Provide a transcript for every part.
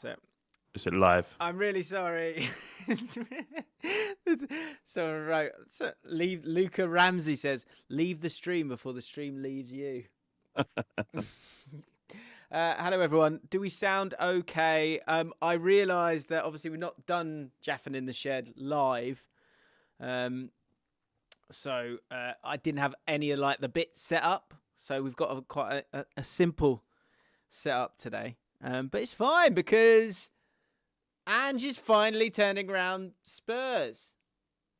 So, is it live? I'm really sorry. Someone wrote, leave. Luca Ramsey says, leave the stream before the stream leaves you. Hello, everyone. Do we sound okay? I realised that obviously we've not done Jaffin in the Shed live. So I didn't have any of like the bits set up. So we've got quite a simple setup today. But it's fine because Ange is finally turning around Spurs.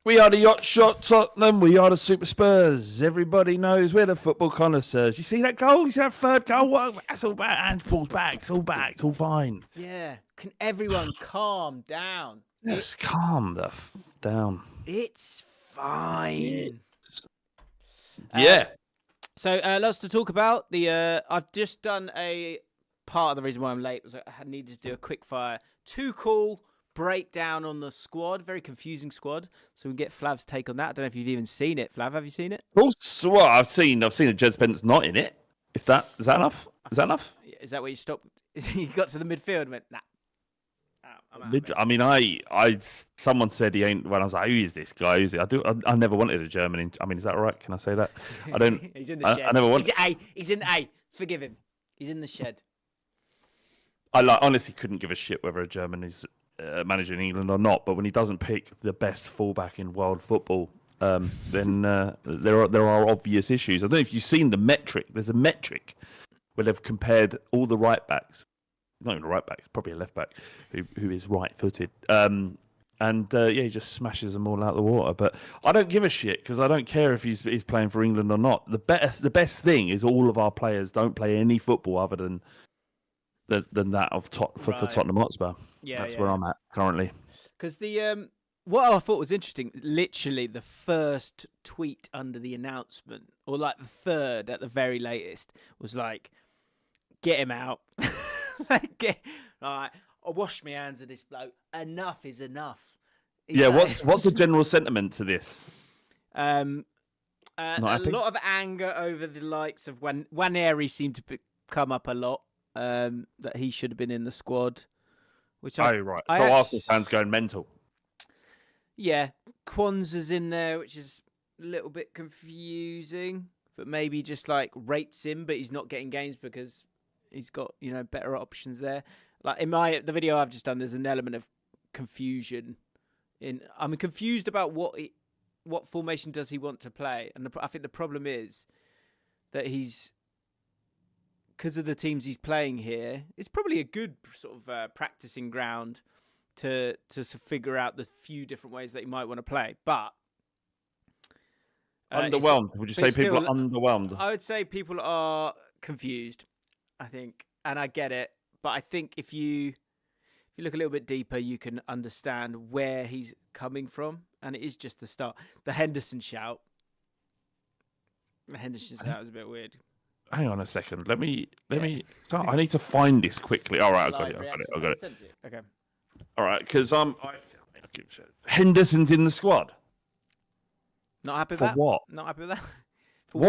We are the yacht shot Tottenham. We are the Super Spurs. Everybody knows we're the football connoisseurs. You see that goal? You see that third goal? What? That's all back. Ange pulls back. It's all back. It's all fine. Yeah. Can everyone calm down? Yes, calm the down. It's fine. Yeah. So lots to talk about. I've just done a part of the reason why I'm late was I needed to do a quick fire Tuchel breakdown on the squad. Very confusing squad. So we can get Flav's take on that. I don't know if you've even seen it. Flav, have you seen it? Well, I've seen that Jed Spence's not in it. Is that enough? Is that enough? Is that where you stopped? You got to the midfield and went, nah. I mean, someone said he ain't. When I was like, who is this guy? Who's he? I never wanted a German. I mean, is that right? Can I say that? I don't. He's in the shed. I never wanted. He's in A. Forgive him. He's in the shed. I honestly couldn't give a shit whether a German is manager in England or not. But when he doesn't pick the best fullback in world football, then there are obvious issues. I don't know if you've seen the metric. There's a metric where they've compared all the right backs. Not even a right back, it's probably a left back who is right-footed. He just smashes them all out of the water. But I don't give a shit because I don't care if he's playing for England or not. The best thing is all of our players don't play any football other than that of for Tottenham Hotspur. Yeah, that's where I'm at currently. Because what I thought was interesting, literally the first tweet under the announcement, or like the third at the very latest, was like, "Get him out." All right, I'll wash my hands of this bloke. Enough is enough. What's the general sentiment to this? A lot of anger over the likes of Waneri seemed to come up a lot. That he should have been in the squad. Right. So Arsenal fans going mental. Yeah, Kwanzaa's in there, which is a little bit confusing. But maybe just like rates him, but he's not getting games because he's got, better options there. Like in the video I've just done, there's an element of confusion. I'm confused about what formation does he want to play, and I think the problem is that because of the teams he's playing here, it's probably a good sort of practicing ground to figure out the few different ways that he might want to play. But underwhelmed. Would you say people are underwhelmed? I would say people are confused. I think, and I get it, but I think if you look a little bit deeper, you can understand where he's coming from, and it is just the start. The Henderson shout. is a bit weird. Hang on a second. Let me. I need to find this quickly. All right, I got it. Okay. All right, because Henderson's in the squad. Not happy with For that. What? Not happy with that. For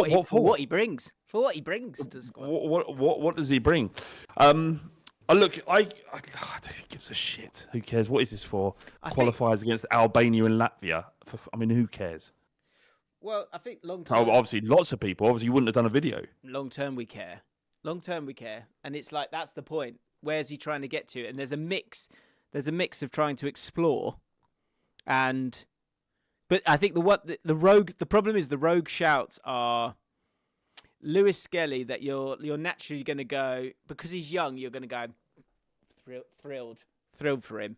what he brings. For what he brings to the squad. What does he bring? Look, I who gives a shit? Who cares? What is this for? Qualifiers against Albania and Latvia. Who cares? Well, I think long term. Obviously, lots of people. Obviously, you wouldn't have done a video. Long term, we care. And it's like that's the point. Where's he trying to get to? And there's a mix. There's a mix of trying to explore, but I think the problem is the rogue shouts are Lewis Skelly, that you're naturally going to go, because he's young, you're going to go thrilled for him.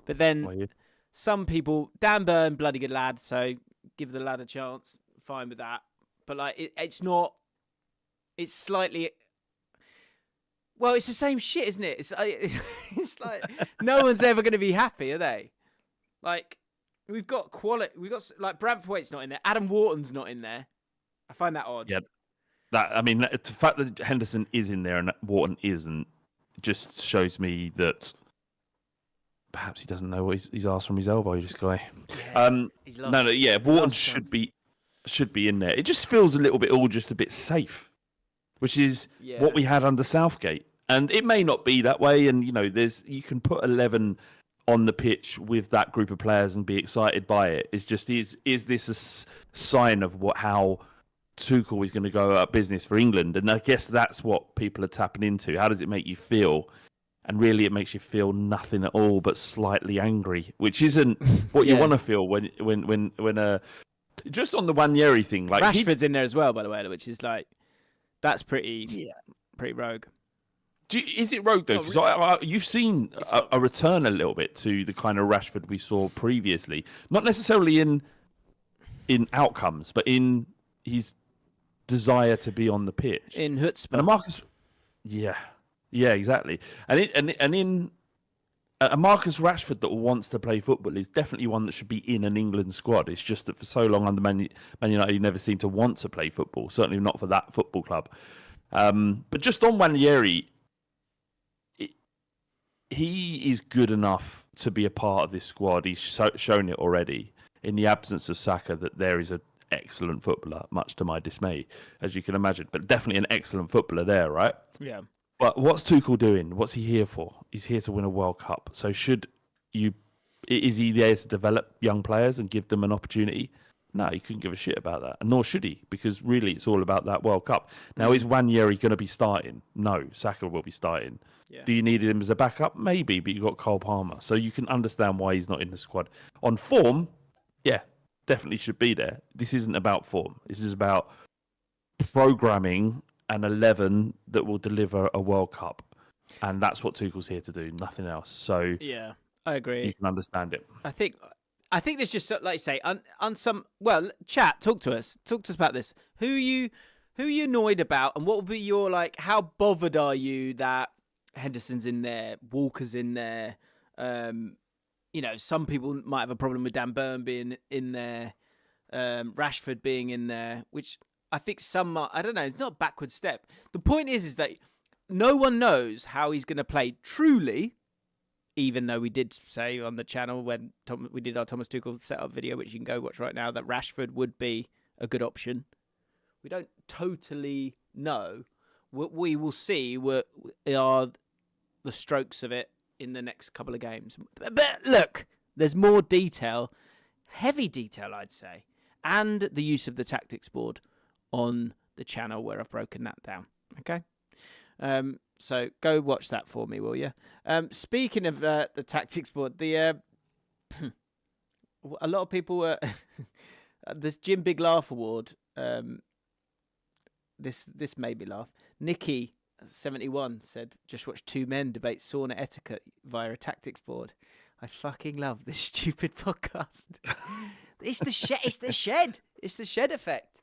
But then some people, Dan Burn, bloody good lad, so give the lad a chance, fine with that. But like it's slightly, well, it's the same shit, isn't it? It's like no one's ever going to be happy, are they? Like we've got quality, like Bradthwaite's not in there, Adam Wharton's not in there. I find that odd. Yeah. The fact that Henderson is in there and Wharton isn't just shows me that perhaps he doesn't know what he's asked from his elbow, this guy. Yeah, Wharton should be in there. It just feels a little bit a bit safe, which is what we had under Southgate. And it may not be that way. And, you can put 11 on the pitch with that group of players and be excited by it. It's just, is this a sign of how Tuchel is going to go about business for England? And I guess that's what people are tapping into. How does it make you feel? And really, it makes you feel nothing at all but slightly angry, which isn't what you want to feel when just on the Ranieri thing. Like Rashford's in there as well, by the way, which is like, that's pretty rogue. Is it rogue though? Because you've seen a return a little bit to the kind of Rashford we saw previously, not necessarily in outcomes, but in his desire to be on the pitch. In chutzpah. And Marcus, yeah, exactly. And in a Marcus Rashford that wants to play football is definitely one that should be in an England squad. It's just that for so long under Man United, he never seemed to want to play football. Certainly not for that football club. But just on Ranieri, he is good enough to be a part of this squad. He's shown it already in the absence of Saka that there is an excellent footballer, much to my dismay, as you can imagine. But definitely an excellent footballer there, right? Yeah. But what's Tuchel doing? What's he here for? He's here to win a World Cup. So is he there to develop young players and give them an opportunity? No, he couldn't give a shit about that. And nor should he, because really it's all about that World Cup. Now, is Ranieri going to be starting? No, Saka will be starting. Yeah. Do you need him as a backup? Maybe, but you've got Cole Palmer. So you can understand why he's not in the squad. On form, yeah, definitely should be there. This isn't about form. This is about programming an 11 that will deliver a World Cup. And that's what Tuchel's here to do, nothing else. So yeah, I agree. You can understand it. I think there's just, like you say, on some... Well, chat, talk to us about this. Who are you annoyed about, and what will be your, like, how bothered are you that Henderson's in there, Walker's in there, some people might have a problem with Dan Burn being in there, Rashford being in there, which I think some are, I don't know, it's not a backward step. The point is that no one knows how he's going to play truly, even though we did say on the channel when we did our Thomas Tuchel setup video, which you can go watch right now, that Rashford would be a good option. We don't totally know. What we will see are the strokes of it in the next couple of games. But look, there's more detail, heavy detail, I'd say, and the use of the tactics board on the channel where I've broken that down. Okay? So go watch that for me, will you? Speaking of the tactics board, a lot of people were... this Jim Big Laugh Award... This made me laugh. Nikki, 71, said, just watch two men debate sauna etiquette via a tactics board. I fucking love this stupid podcast. It's the shed. It's the shed. It's the shed effect.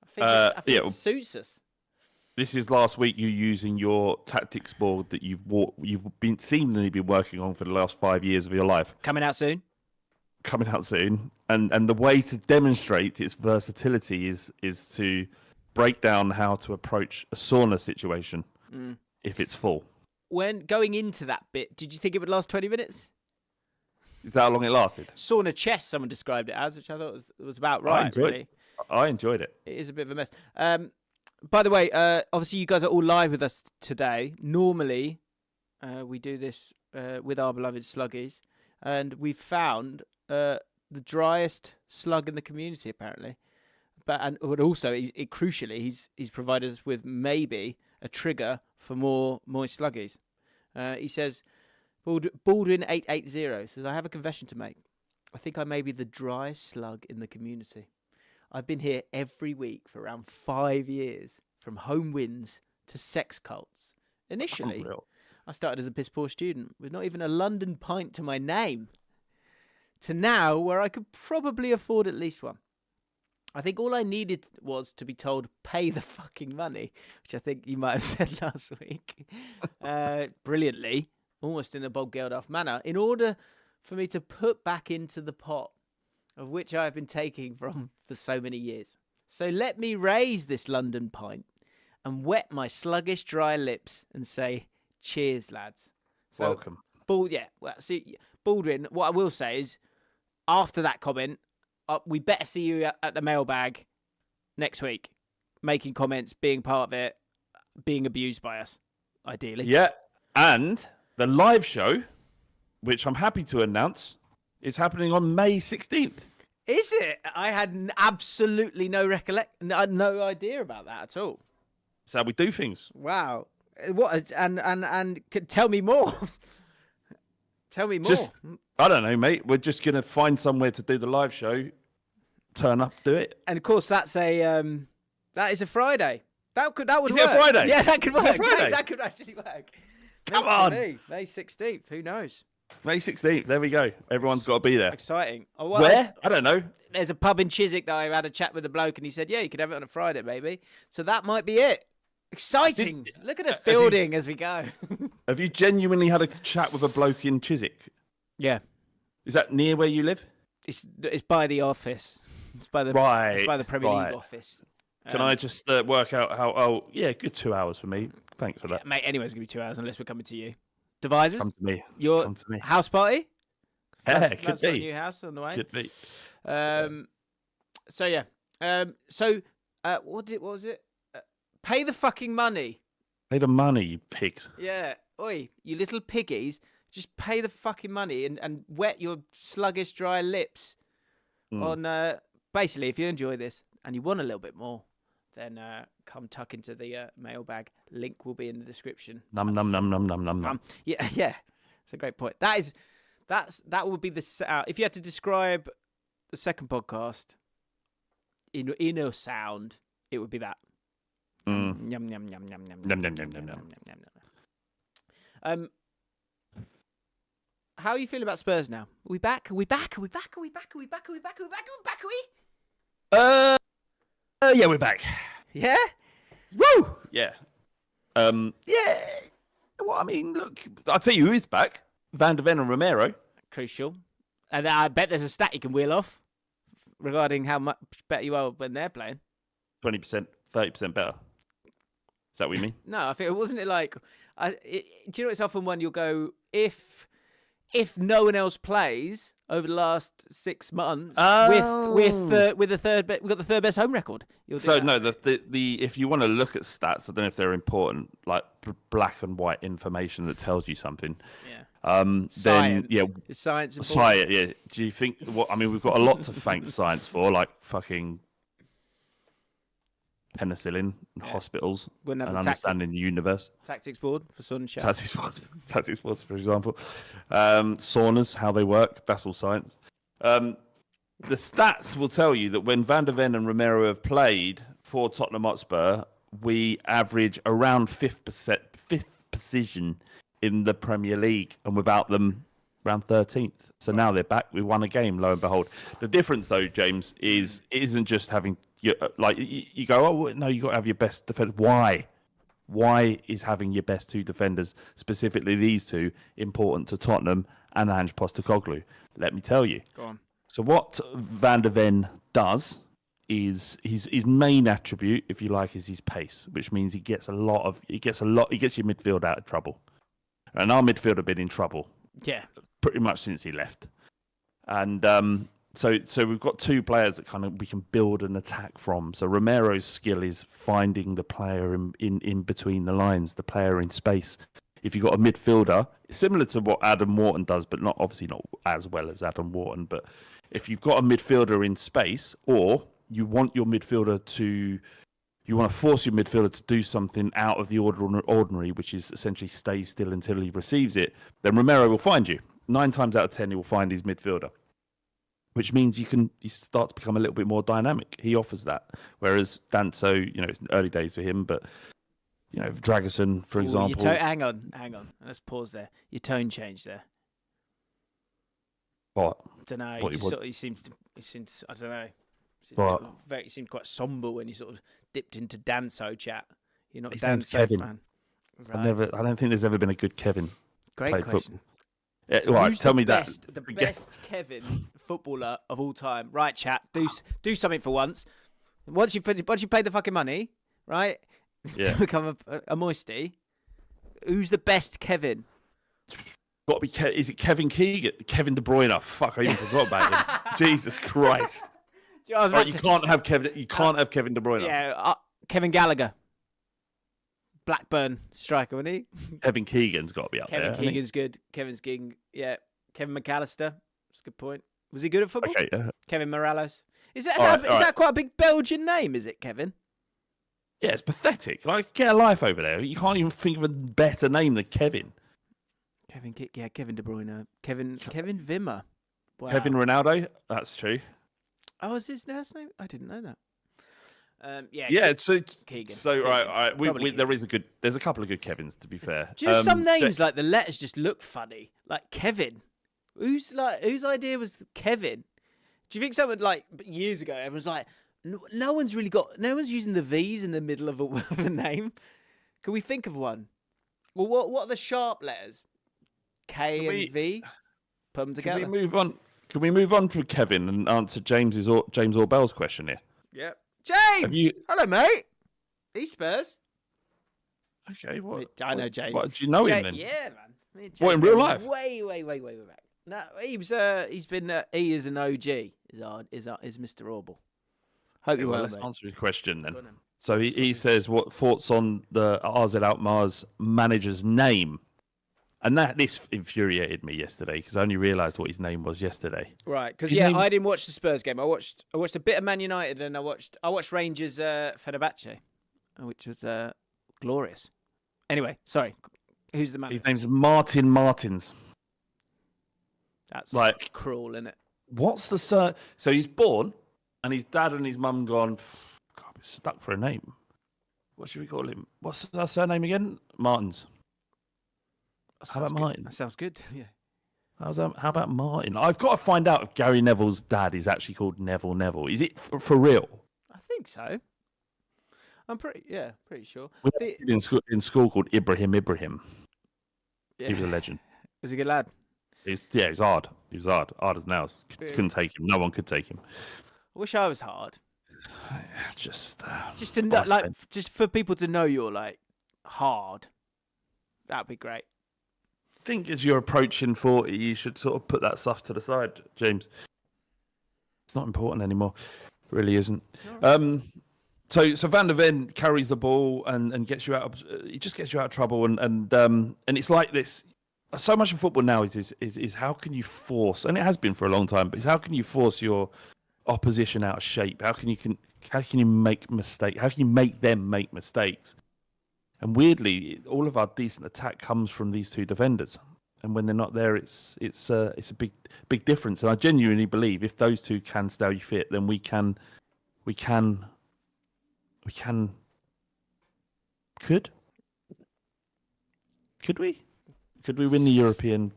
I think it suits us. This is last week you using your tactics board that you've been seemingly been working on for the last 5 years of your life. Coming out soon. And the way to demonstrate its versatility is to break down how to approach a sauna situation if it's full. When going into that bit, did you think it would last 20 minutes? Is that how long it lasted? Sauna chess, someone described it as, which I thought was about right. I enjoyed it. It is a bit of a mess. By the way, obviously you guys are all live with us today. Normally, we do this with our beloved sluggies, and we've found the driest slug in the community, apparently. But also, crucially, he's provided us with maybe a trigger for more moist sluggies. He says, Baldwin 880 says, I have a confession to make. I think I may be the driest slug in the community. I've been here every week for around 5 years, from home wins to sex cults. Initially, I started as a piss poor student with not even a London pint to my name, to now where I could probably afford at least one. I think all I needed was to be told, pay the fucking money, which I think you might have said last week, brilliantly, almost in a Bob Geldof manner, in order for me to put back into the pot of which I have been taking from for so many years. So let me raise this London pint and wet my sluggish dry lips and say, cheers, lads. So, welcome. Baldwin, what I will say is, after that comment, we better see you at the mailbag next week, making comments, being part of it, being abused by us. ideally. Yeah, and the live show, which I'm happy to announce, is happening on May 16th. Is it? I had absolutely no no idea about that at all. That's how we do things. Wow. What? And tell me more. Tell me more. I don't know, mate. We're just gonna find somewhere to do the live show. Turn up, do it. And of course, that is a Friday. That would work. Is it a Friday? Yeah, that could work. Friday? That could actually work. Come on. May 16th. Who knows? May 16th. There we go. Everyone's got to be there. Exciting. Oh, well, where? I don't know. There's a pub in Chiswick that I had a chat with the bloke, and he said, "Yeah, you could have it on a Friday, maybe." So that might be it. Exciting. Look at us building as we go. Have you genuinely had a chat with a bloke in Chiswick? Yeah. Is that near where you live? It's by the office. It's by the Premier League office. Can I just work out how? Oh, yeah, good 2 hours for me. Thanks for that, mate. Anyway's gonna be 2 hours unless we're coming to you. Devisers, come to me. Your come to me. House party. Yeah, could got be. a new house on the way. Could be. So yeah. What was it? Pay the fucking money. Pay the money, you pigs. Yeah. Oi, you little piggies. Just pay the fucking money and wet your sluggish, dry lips on. Basically, if you enjoy this and you want a little bit more, then come tuck into the mailbag. Link will be in the description. Num. Yeah. It's a great point. That would be the if you had to describe the second podcast in a sound, it would be that. Yum yum yum yum yum yum yum yum yum yum. How are you feeling about Spurs now? Are we back? Are we back? Are we back? Are we back? Are we back? Are we back? Are we back? Are we back? Are we? Yeah, we're back. Yeah? Woo! Yeah. Yeah. Well, I mean, look, I'll tell you who is back. Van de Ven and Romero. Crucial. And I bet there's a stat you can wheel off regarding how much better you are when they're playing. 20%, 30% better. Is that what you mean? No, I think wasn't it like. Do you know it's often one you'll go if no one else plays over the last 6 months with the third we've got the third best home record. So no, the if you want to look at stats, I don't know if they're important, like black and white information that tells you something. Yeah. Then science. yeah, Is science important? Science. Yeah. Do you think? I mean, we've got a lot to thank science for, like fucking penicillin, hospitals, and understanding the universe. Tactics board for sunshine. Tactics boards, for example. Saunas, how they work. That's all science. The stats will tell you that when Van de Ven and Romero have played for Tottenham Hotspur, we average around fifth position in the Premier League, and without them, around 13th. So now they're back. We won a game, lo and behold. The difference, though, James, is it isn't just having you go, oh no, you got to have your best defender. Why? Why is having your best two defenders, specifically these two, important to Tottenham and Ange Postecoglou? Let me tell you. Go on. So what Van de Ven does is his main attribute, if you like, is his pace, which means he gets your midfield out of trouble. And our midfield have been in trouble. Yeah. Pretty much since he left. And so we've got two players that we can build an attack from. So Romero's skill is finding the player in between the lines, the player in space. If you've got a midfielder, similar to what Adam Wharton does, but obviously not as well as Adam Wharton, but if you've got a midfielder in space, or you want to force your midfielder to do something out of the ordinary, which is essentially stay still until he receives it, then Romero will find you. 9 times out of 10, he will find his midfielder, which means you start to become a little bit more dynamic. He offers that. Whereas Danso, it's early days for him, but, Dragusin, for example. Hang on. Let's pause there. Your tone changed there. What? I don't know. He seems, I don't know. He seemed quite somber when you sort of dipped into Danso chat. You're not a Danso fan. Right. I don't think there's ever been a good Kevin. Great question. Right, tell me that. The best Kevin footballer of all time. Right, chat. Do something for once. Once you pay the fucking money, right? Yeah. To become a moisty. Who's the best Kevin? Got to be. Is it Kevin Keegan? Kevin De Bruyne? Fuck! I even forgot about him. Jesus Christ! You can't have Kevin. You can't have Kevin De Bruyne. Yeah, Kevin Gallagher. Blackburn striker, wasn't he? Kevin Keegan's got to be up Kevin there. Keegan's good. Kevin's King, yeah. Kevin McAllister. That's a good point. Was he good at football? Okay, Kevin Morales. Is that quite a big Belgian name? Is it Kevin? Yeah, it's pathetic. Like, get a life over there. You can't even think of a better name than Kevin. Kevin De Bruyne. Kevin Wimmer. Wow. Kevin Ronaldo. That's true. Oh, is his last name? I didn't know that. Keegan. So right. There's a couple of good Kevins, to be fair. Do you know some names like the letters just look funny? Like Kevin. Whose idea was Kevin? Do you think someone like years ago everyone's like, no one's using the V's in the middle of a name? Can we think of one? Well, what are the sharp letters? K and V. Put them together. Can we move on from Kevin and answer James Orbell's question here? Yep. James! Hello, mate. He's Spurs. Okay, what? I know James. What, do you know him then? Yeah, man. What, in real life? Way back. No, he is an OG. Is Mr. Orble. Hope you're well, let's mate. answer your question then. So he says, what thoughts on the RZ Alkmaar's manager's name? And this infuriated me yesterday because I only realised what his name was yesterday. Right, because I didn't watch the Spurs game. I watched a bit of Man United and I watched Rangers Fenerbahce, which was glorious. Anyway, sorry. Who's the manager? His name's Martin Martins. That's like cruel, isn't it? What's the So he's born, and his dad and his mum gone, God, we're stuck for a name. What should we call him? What's our surname again? Martins. How about Martin? That sounds good. Yeah. How about Martin? I've got to find out if Gary Neville's dad is actually called Neville. Is it for real? I think so. I'm pretty sure. We had in school called Ibrahim. Yeah. He was a legend. Was he a good lad? He was hard. He was hard as nails. Couldn't take him. No one could take him. I wish I was hard. Just to know, just for people to know you're like hard. That'd be great. I think as you're approaching 40, you should sort of put that stuff to the side, James. It's not important anymore. It really isn't. No. So Van der Ven carries the ball and gets you out of. He just gets you out of trouble, and it's like this. So much of football now is how can you force, and it has been for a long time, but it's how can you force your opposition out of shape? How can you make mistakes? How can you make them make mistakes? And weirdly, all of our decent attack comes from these two defenders, and when they're not there, it's a big difference. And I genuinely believe if those two can stay fit, then we can. Could we? Could we win the European?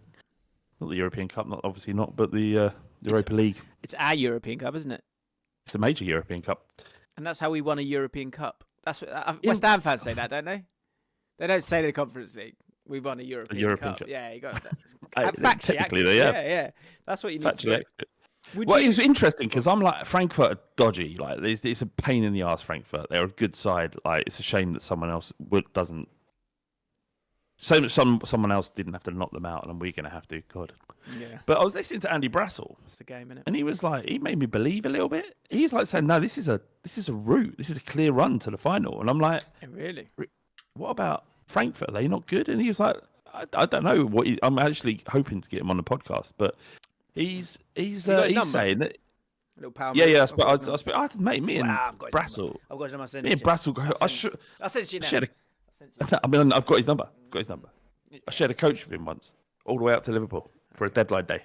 Not the European Cup, obviously not, but the Europa League. It's our European Cup, isn't it? It's a major European Cup, and that's how we won a European Cup. That's what West Ham fans say that, don't they? They don't say the Conference League. We won a European Cup. Yeah, you got that. Technically, yeah. That's what you need to do. It's interesting because I'm like, Frankfurt are dodgy. Like, it's a pain in the arse. Frankfurt, they're a good side. Like, it's a shame that someone else doesn't. Someone else didn't have to knock them out, and we're going to have to. God. Yeah. But I was listening to Andy Brassel. That's the game, innit? And he was like, he made me believe a little bit. He's like saying, no, this is a route. This is a clear run to the final. And I'm like, really? What about Frankfurt? Are they not good? And he was like, I don't know what. I'm actually hoping to get him on the podcast, but he's saying that. A little power. Yeah. Mate, me and Brassel. I've got his number. Me and Brassel. I'll send it to you now. I mean, I've got his number. I shared a coach with him once, all the way up to Liverpool for a deadline day.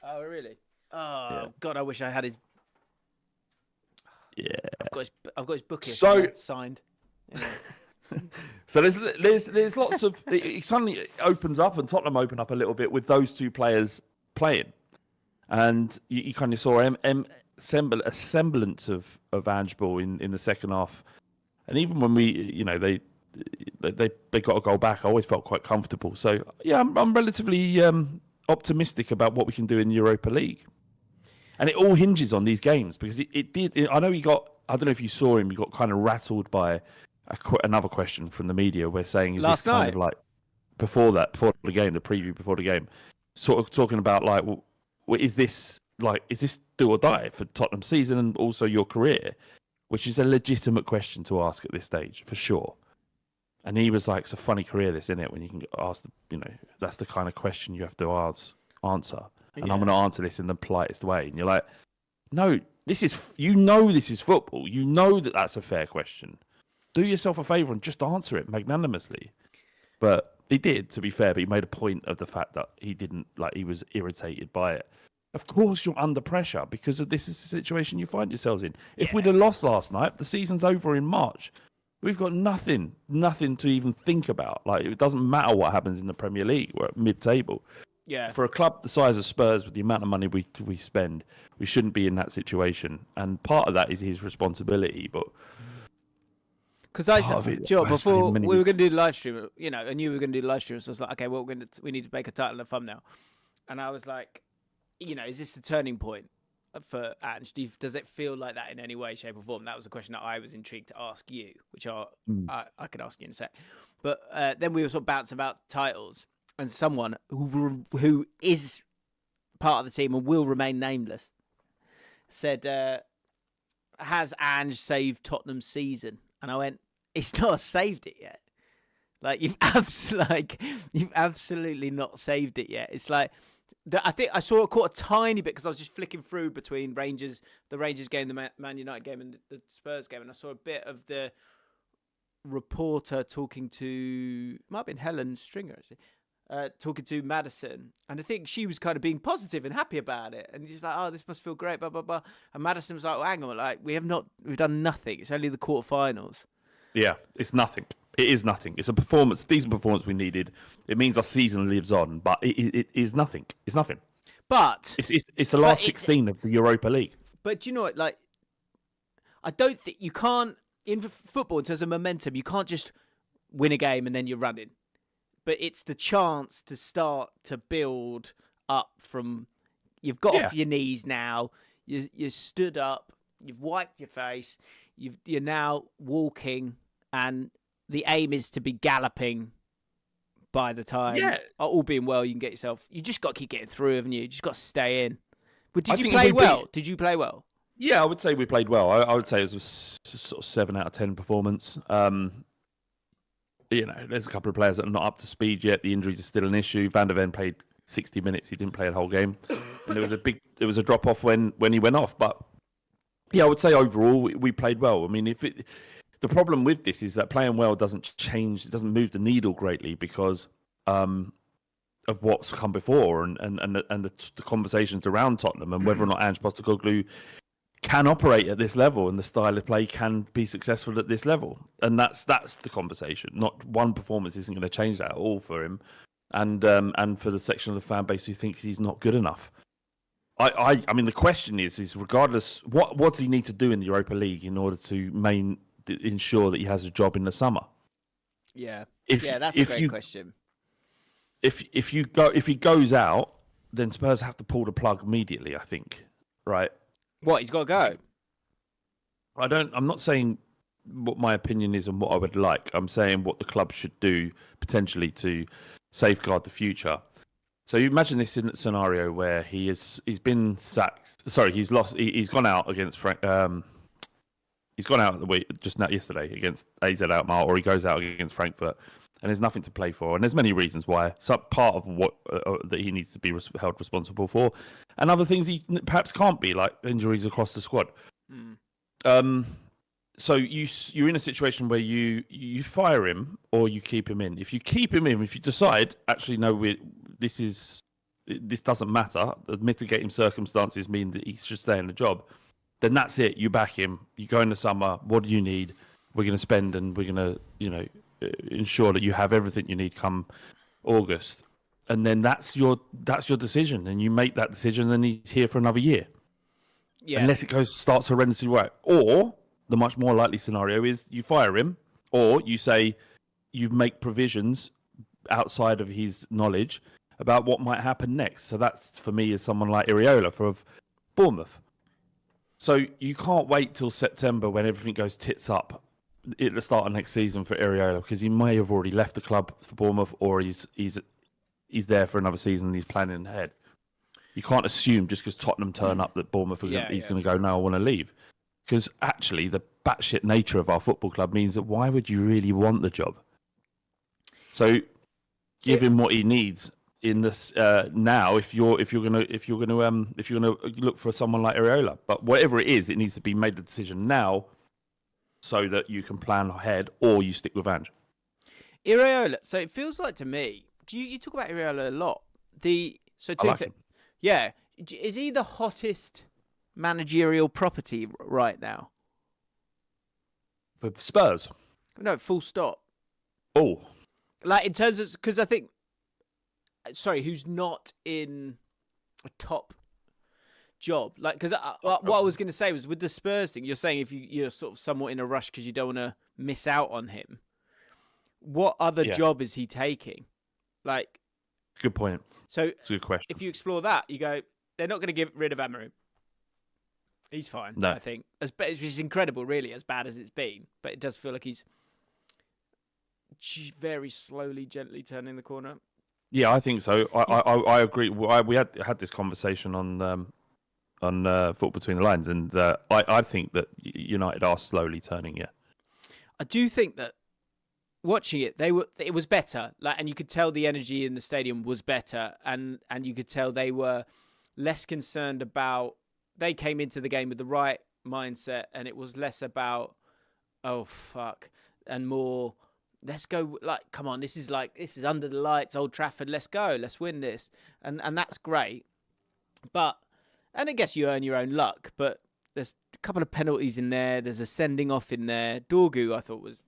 Oh, really? Oh, yeah. God, I wish I had his. Yeah. I've got his book here signed. Yeah. So there's lots of. It suddenly opens up, and Tottenham open up a little bit with those two players playing, and you kind of saw a semblance of Ange ball in the second half, and even when they got a goal back, I always felt quite comfortable. So yeah, I'm relatively optimistic about what we can do in the Europa League, and it all hinges on these games because it did. I know he got. I don't know if you saw him. He got kind of rattled by another question from the media. We're saying last night, kind of like before the game, the preview before the game, sort of talking about like, well, is this do or die for Tottenham's season and also your career, which is a legitimate question to ask at this stage for sure. And he was like, "It's a funny career, this, isn't it? When you can ask, that's the kind of question you have to answer. And I'm going to answer this in the politest way." And you're like, "No, this is football. You know that that's a fair question. Do yourself a favour and just answer it magnanimously." But he did, to be fair. But he made a point of the fact that he didn't he was irritated by it. Of course, you're under pressure because this is the situation you find yourselves in. If we'd have lost last night, the season's over in March. We've got nothing to even think about. Like, it doesn't matter what happens in the Premier League. We're at mid-table. Yeah. For a club the size of Spurs, with the amount of money we spend, we shouldn't be in that situation. And part of that is his responsibility. But because before we were going to do the live stream, I knew we were going to do the live stream, so I was like, okay, well, we need to make a title and a thumbnail. And I was like, is this the turning point for Ange? Does it feel like that in any way, shape, or form? That was a question that I was intrigued to ask you, which I could ask you in a sec. But then we were sort of bouncing about titles, and someone who is part of the team and will remain nameless said, "Has Ange saved Tottenham's season?" And I went, "It's not saved it yet. Like, you've absolutely not saved it yet." It's like, I think I caught a tiny bit because I was just flicking through between the Rangers game, the Man United game, and the Spurs game, and I saw a bit of the reporter talking to, might have been Helen Stringer actually, talking to Maddison, and I think she was kind of being positive and happy about it, and she's like, "Oh, this must feel great, blah blah blah," and Maddison was like, "Well, hang on, like we've done nothing. It's only the quarterfinals." Yeah, it's nothing. It is nothing. It's a decent performance we needed. It means our season lives on, but it is nothing. It's nothing. But it's the last 16 of the Europa League. But you know what? Like, I don't think you can't in football in terms of momentum. You can't just win a game and then you're running. But it's the chance to start to build up from. You've got off your knees now. You stood up. You've wiped your face. You're now walking, and the aim is to be galloping by the time, all being well, you can get yourself. You just got to keep getting through, haven't you? You just got to stay in. But did you play well? Did you play well? Yeah, I would say we played well. I would say it was a sort of 7 out of 10 performance. There's a couple of players that are not up to speed yet. The injuries are still an issue. Van der Ven played 60 minutes. He didn't play the whole game. And there was a drop off when he went off. But yeah, I would say overall we played well. I mean, the problem with this is that playing well doesn't move the needle greatly because of what's come before and the conversations around Tottenham and whether or not Ange Postecoglou can operate at this level and the style of play can be successful at this level. And that's the conversation. Not one performance isn't going to change that at all for him and for the section of the fan base who thinks he's not good enough. I mean, the question is regardless, what does he need to do in the Europa League in order to ensure that he has a job in the summer? Yeah, that's a great question. If he goes out, then Spurs have to pull the plug immediately, I think. Right? What, he's got to go? I'm not saying what my opinion is and what I would like. I'm saying what the club should do potentially to safeguard the future. So you imagine this scenario where he's been sacked. Sorry, he's lost. He's gone out against Frank. He's gone out yesterday against AZ Alkmaar, or he goes out against Frankfurt, and there's nothing to play for. And there's many reasons why. So part of what that he needs to be held responsible for, and other things he perhaps can't be, like injuries across the squad. So you're in a situation where you fire him or you keep him in. If you keep him in, if you decide actually no, this doesn't matter, the mitigating circumstances mean that he should stay in the job, then that's it. You back him. You go in the summer. What do you need? We're going to spend, and we're going to, ensure that you have everything you need come August. And then that's your decision, and you make that decision. And he's here for another year, unless it starts horrendously right. Or the much more likely scenario is you fire him, or you say you make provisions outside of his knowledge about what might happen next. So that's, for me, is someone like Iriola for Bournemouth. So you can't wait till September when everything goes tits up at the start of next season for Iriola, because he may have already left the club for Bournemouth, or he's there for another season and he's planning ahead. You can't assume just because Tottenham turn up that Bournemouth he's going to go, no, I want to leave. Because actually the batshit nature of our football club means that why would you really want the job? So give him what he needs in this now. If you're gonna look for someone like Areola, but whatever it is, it needs to be made the decision now, so that you can plan ahead, or you stick with Ange. Areola. So it feels like to me, you talk about Areola a lot. Yeah, is he the hottest managerial property right now? For Spurs? No, full stop. Oh. Like, in terms of... Because I think... Sorry, who's not in a top job? Like, because what I was going to say was, with the Spurs thing, you're saying if you're sort of somewhat in a rush because you don't want to miss out on him. What other job is he taking? Like... Good point. So, it's a good question. If you explore that, you go, they're not going to get rid of Amaru. He's fine, no. I think. Which is incredible, really, as bad as it's been. But it does feel like he's very slowly, gently turning the corner. Yeah, I think so. I agree. We had this conversation on Football Between the Lines, and I think that United are slowly turning. Yeah, I do think that watching it, it was better. Like, and you could tell the energy in the stadium was better, and you could tell they were less concerned about. They came into the game with the right mindset, and it was less about, oh fuck, and more, let's go. Like, come on, this is under the lights, Old Trafford. Let's go, let's win this, and that's great. And I guess you earn your own luck. But there's a couple of penalties in there. There's a sending off in there. Dorgu, I thought was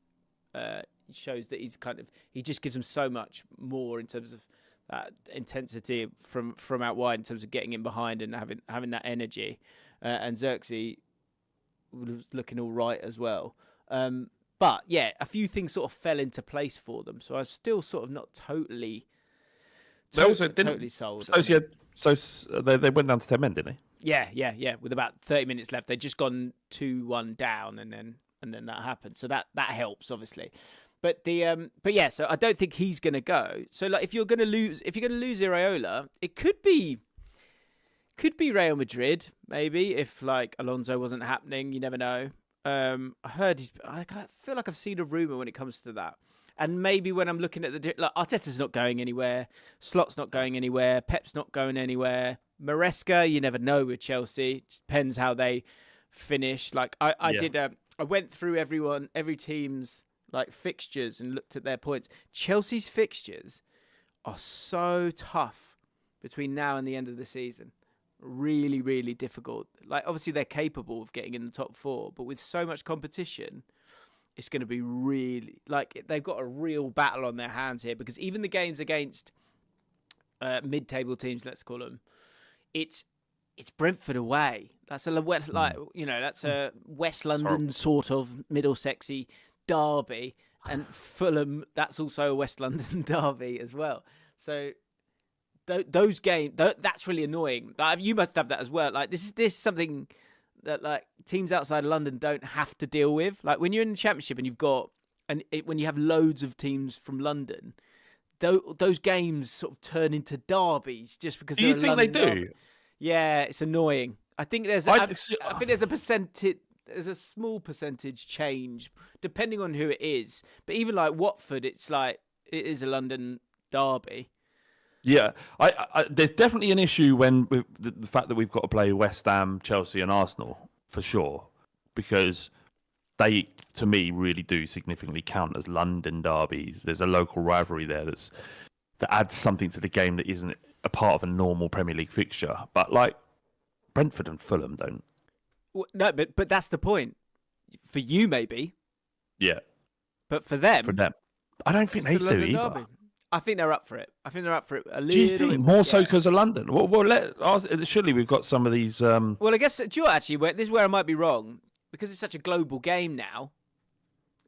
shows that he just gives them so much more in terms of that intensity from out wide, in terms of getting in behind and having that energy. And Xerxes was looking all right as well. But yeah, a few things sort of fell into place for them. So I was still sort of not totally sold. So they went down to 10 men, didn't they? Yeah. With about 30 minutes left, they'd just gone 2-1 down, and then that happened. So that helps, obviously. But yeah, so I don't think he's going to go. So like, if you're going to lose Iraola, it could be Real Madrid, maybe, if like Alonso wasn't happening. You never know. I feel like I've seen a rumor when it comes to that. And maybe when I'm looking at Arteta's not going anywhere, Slot's not going anywhere, Pep's not going anywhere, Maresca, you never know with Chelsea. It just depends how they finish. Like I went through every team's like fixtures and looked at their points. Chelsea's fixtures are so tough between now and the end of the season. Really, really difficult. Like, obviously they're capable of getting in the top 4, but with so much competition, it's going to be really, like, they've got a real battle on their hands here, because even the games against mid-table teams, let's call them, it's Brentford away. That's a West London sort of Middlesexy derby, and Fulham, that's also a West London derby as well. So those games, that's really annoying. You must have that as well. Like, this is something that like teams outside of London don't have to deal with. Like, when you're in the Championship and when you have loads of teams from London, those games sort of turn into derbies just because. Do you think they do? Derby. Yeah, it's annoying. I think there's a percentage. There's a small percentage change depending on who it is. But even like Watford, it's like it is a London derby. Yeah, there's definitely an issue with the fact that we've got to play West Ham, Chelsea, and Arsenal for sure, because they, to me, really do significantly count as London derbies. There's a local rivalry there that adds something to the game that isn't a part of a normal Premier League fixture. But like Brentford and Fulham don't. No, but that's the point. For you, maybe. Yeah. But for them, I don't think they do either. Derby. I think they're up for it. A little. Do you think more so because of London? Well, surely we've got some of these. Well, I guess this is where I might be wrong, because it's such a global game now.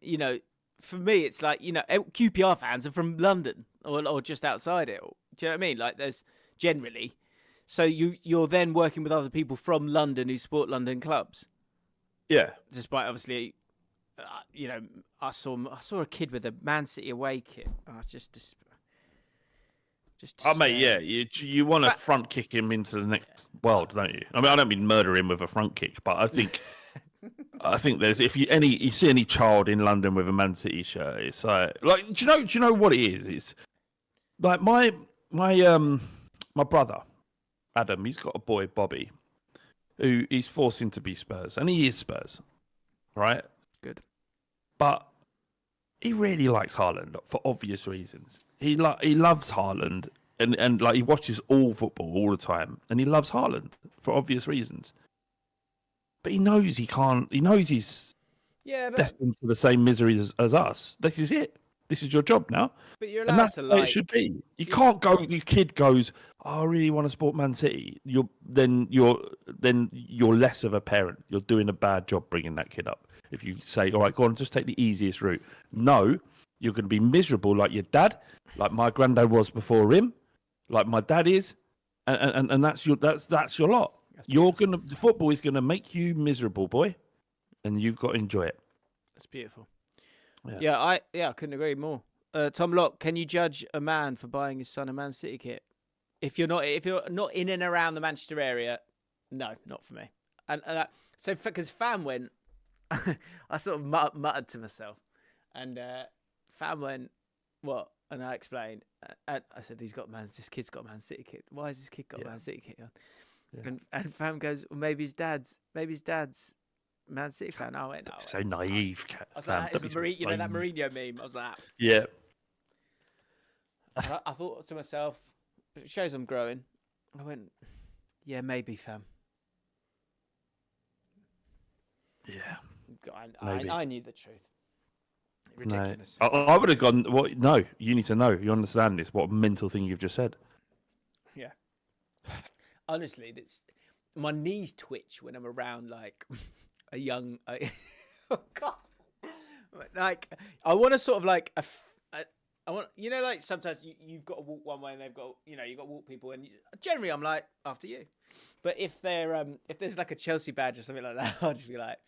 You know, for me, it's like, you know, QPR fans are from London or just outside it. Do you know what I mean? Like, there's generally. So you're then working with other people from London who support London clubs. Yeah. Despite, obviously, you know, I saw a kid with a Man City away kit. Mate, yeah, you want to front kick him into the next world, don't you? I mean, I don't mean murder him with a front kick, but I think I think there's if you see any child in London with a Man City shirt, it's like do you know what it is? It's like my brother Adam. He's got a boy Bobby, who he's forcing to be Spurs, and he is Spurs, right? Good, but he really likes Haaland for obvious reasons. He loves Haaland, and like he watches all football all the time, and he loves Haaland for obvious reasons. But he knows he can't. He knows he's destined to the same misery as us. This is it. This is your job now. but you're and allowed that's to the way like. it should be. You can't go. Your kid goes, oh, I really want to support Man City. You're less of a parent. You're doing a bad job bringing that kid up. If you say, all right, go on, just take the easiest route. No, you're going to be miserable like your dad, like my granddad was before him, like my dad is, and that's your lot. Football is gonna make you miserable, boy, and you've got to enjoy it. That's beautiful. Yeah, I couldn't agree more. Tom Locke, can you judge a man for buying his son a Man City kit? If you're not in and around the Manchester area, no, not for me. And so because Fam went, I sort of muttered to myself, and Fam went, what? And I explained, and I said, this kid's got a Man City kit. Why has this kid got a Man City kit on? Yeah. And Fam goes, well, maybe his dad's Man City fan. I went, so naive. I was like, that Mourinho meme. I was like, yeah. I thought to myself, it shows I'm growing. I went, yeah, maybe, Fam. Yeah. I knew the truth. Ridiculous. No. I would have gone, no, you need to know. You understand this. What a mental thing you've just said. Yeah. Honestly, my knees twitch when I'm around like a young. Oh God! Like I want to sort of like I want like sometimes you've got to walk one way and they've got you've got to walk people, and generally I'm like after you, but if there's like a Chelsea badge or something like that, I'll just be like,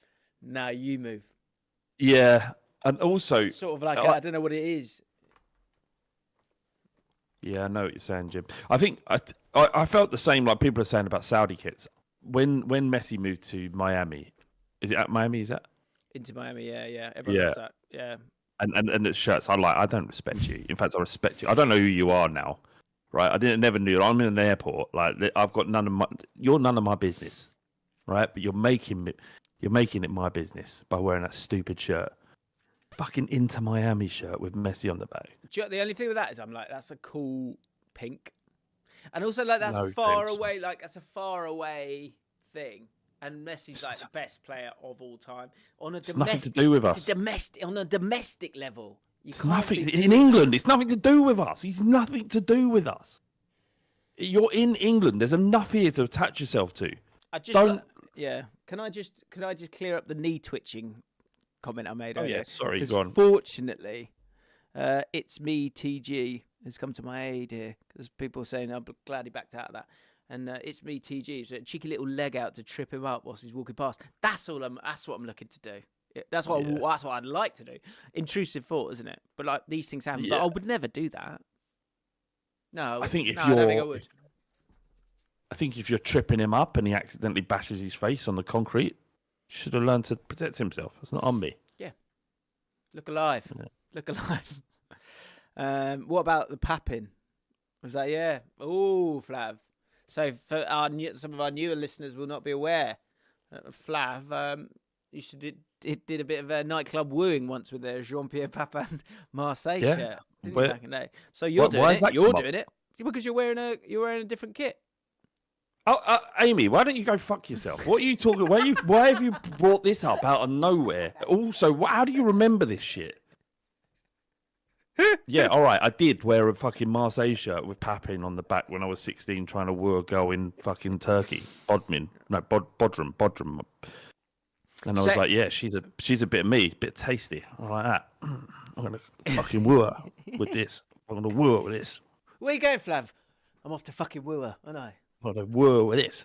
nah, you move. Yeah, and also sort of like I don't know what it is. Yeah, I know what you're saying, Jim. I think I felt the same like people are saying about Saudi kits. When Messi moved to Miami, is it at Miami? Is that into Miami? Yeah. Everyone does that. Yeah. And the shirts, I don't respect you. In fact, I respect you. I don't know who you are now, right? I never knew. I'm in an airport. Like I've got you're none of my business, right? But you're making it my business by wearing that stupid shirt. Fucking Inter Miami shirt with Messi on the back. The only thing with that is I'm like, that's a cool pink, and also like that's far away. Like that's a far away thing, and Messi's like the best player of all time on a domestic. Nothing to do with us. On a domestic level. It's nothing in England. It's nothing to do with us. He's nothing to do with us. You're in England. There's enough here to attach yourself to. Yeah. Can I just clear up the knee twitching comment I made earlier? Yeah, sorry, go on. Fortunately, It's Me TG has come to my aid here, because people are saying I'm glad he backed out of that. And It's Me TG, so a cheeky little leg out to trip him up whilst he's walking past. That's what I'm looking to do. That's what I'd like to do. Intrusive thought, isn't it? But like these things happen. Yeah. But I would never do that. No, I think I don't think I would. I think if you're tripping him up and he accidentally bashes his face on the concrete, he should have learned to protect himself. It's not on me. Yeah. Look alive. Yeah. Look alive. What about the papping? Was that Oh, Flav. So for some of our newer listeners will not be aware, Flav, you did a bit of a nightclub wooing once with their Jean-Pierre Papin Marseille shirt, didn't you, back in the day? So you're doing it. You're doing it because you're wearing a different kit. Oh, Amy, why don't you go fuck yourself? What are you talking? Why have you brought this up out of nowhere? Also, how do you remember this shit? Yeah, all right. I did wear a fucking Marseille shirt with Papin on the back when I was 16, trying to woo a girl in fucking Turkey, Bodrum. And I was like, yeah, she's a bit of me, a bit tasty. I'm like that. I'm gonna fucking woo her with this. I'm gonna woo her with this. Where you going, Flav? I'm off to fucking woo her, aren't I? I'm gonna woo her with this.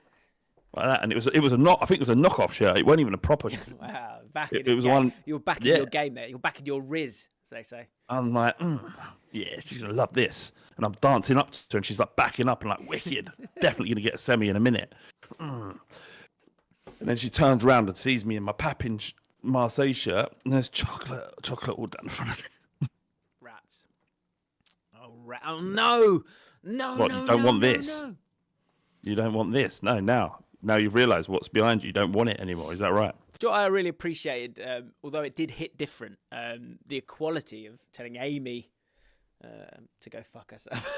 Like that, and I think it was a knockoff shirt. It wasn't even a proper shirt. Wow, it was one. You're back in your game there. You're back in your riz, as they say. I'm like, yeah, she's gonna love this, and I'm dancing up to her, and she's like backing up and like wicked. Definitely gonna get a semi in a minute. And then she turns around and sees me in my Papin Marseille shirt, and there's chocolate all down the front of it. Rats. Oh, no. No, What, no, you don't no, want no, this? no. You don't want this? No, now you've realised what's behind you. You don't want it anymore. Is that right? Do you know what I really appreciated, although it did hit different, the equality of telling Amy to go fuck herself.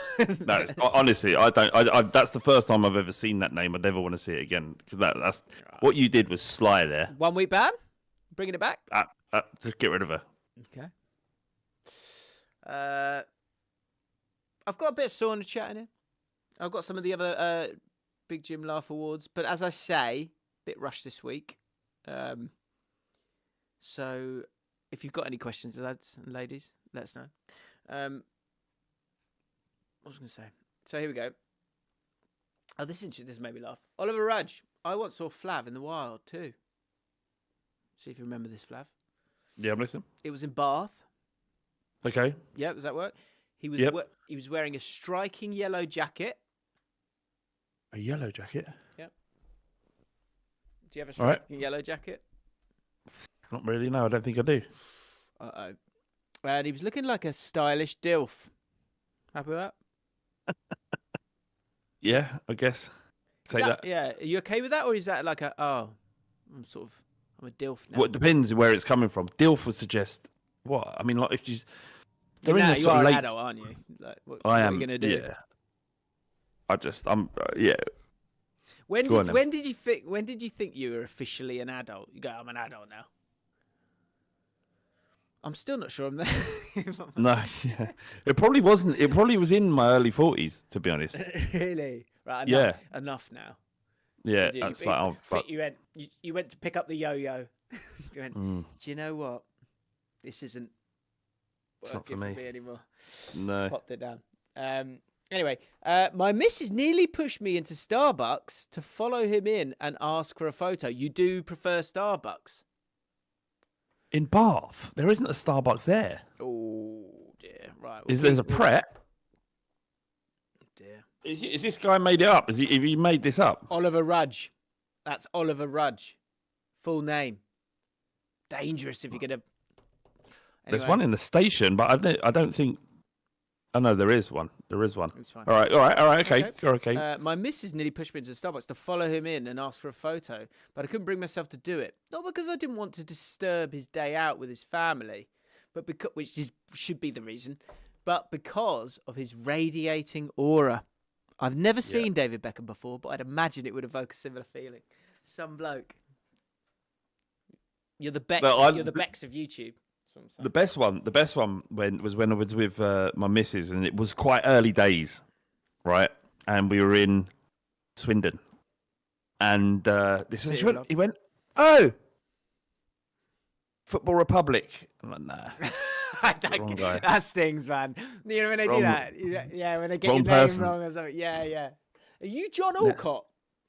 No, honestly, I don't. That's the first time I've ever seen that name. I never want to see it again. Because that's what you did was sly there. 1 week ban? Bringing it back? Just get rid of her. Okay. I've got a bit of Sauna chat in here. I've got some of the other Big Jim Laugh Awards, but as I say, bit rushed this week. So if you've got any questions, lads and ladies, let us know. What was I going to say? So here we go. Oh, this made me laugh. Oliver Rudge. I once saw Flav in the wild too. See if you remember this, Flav. Yeah, I'm listening. It was in Bath. Okay. Yeah, does that work? He was he was wearing a striking yellow jacket. A yellow jacket? Yep. Do you have a striking yellow jacket? Not really, no. I don't think I do. Uh-oh. And he was looking like a stylish DILF. Happy with that? Yeah, I guess. Take that. Yeah. Are you okay with that? Or is that like I'm a DILF now? Well, it depends where it's coming from. DILF would suggest what? I mean, like if you... You are an adult, aren't you? Like, what I am. What are you going to do? Yeah. Yeah. When did you think you were officially an adult? You go, I'm an adult now. I'm still not sure I'm there. No, yeah. It probably wasn't. It probably was in my early 40s, to be honest. Really? Right. Enough now. Yeah. That's like, oh, fuck. You went to pick up the yo-yo. You went, do you know what? This isn't working for me anymore. No. Popped it down. Anyway, my missus nearly pushed me into Starbucks to follow him in and ask for a photo. You do prefer Starbucks? In Bath? There isn't a Starbucks there. Oh, dear. Right. There's a prep? Dear. Is this guy made it up? Have he made this up? Oliver Rudge. That's Oliver Rudge. Full name. Dangerous if you're going to... Anyway. There's one in the station, but I don't think... Oh, no, there is one. It's fine. All right, okay. My missus nearly pushed me into Starbucks to follow him in and ask for a photo, but I couldn't bring myself to do it. Not because I didn't want to disturb his day out with his family, but should be the reason, but because of his radiating aura. I've never seen David Beckham before, but I'd imagine it would evoke a similar feeling. Some bloke. You're the Becks. You're the Becks of YouTube. The best one was when I was with my missus, and it was quite early days, right? And we were in Swindon, and he went, "Oh, Football Republic." I'm like, nah. That stings, man. You know when they do that? Yeah, when they get your name wrong or something. Yeah. Are you John Allcott?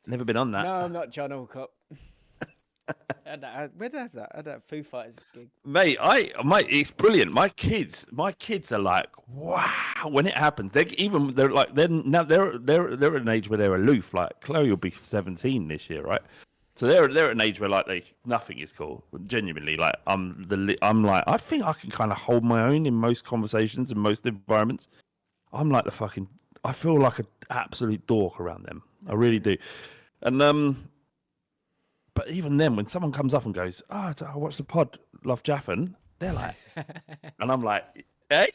Never been on that. No, I'm not John Allcott. Where did I have that? I had that Foo Fighters gig. Mate, it's brilliant. My kids are like, wow. When it happens, they're at an age where they're aloof. Like Chloe will be 17 this year, right? So they're at an age where like nothing is cool. Genuinely, like I'm like, I think I can kind of hold my own in most conversations and most environments. I'm like I feel like an absolute dork around them. I really do. And but even then, when someone comes up and goes, "Oh, I watched the pod, Love Jaffin," they're like, and I'm like, "Hey,